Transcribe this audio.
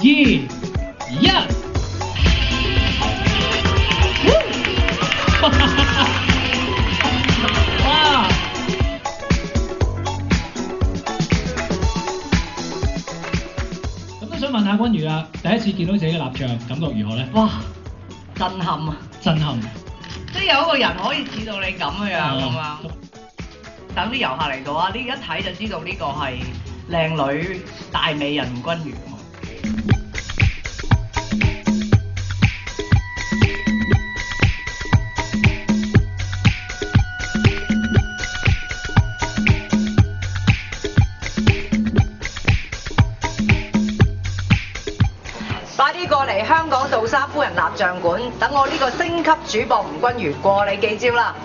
1。哇！咁都想問下君如啦，第一次見到自己嘅蠟像，感覺如何咧？哇！震撼啊！震撼。即係有一個人可以似到你咁嘅樣咁啊！等啲遊客嚟到啊，呢一睇就知道呢個係靚女大美人君如。快啲過嚟香港杜莎夫人蠟像館，等我呢個星級主播吳君如過你幾招啦！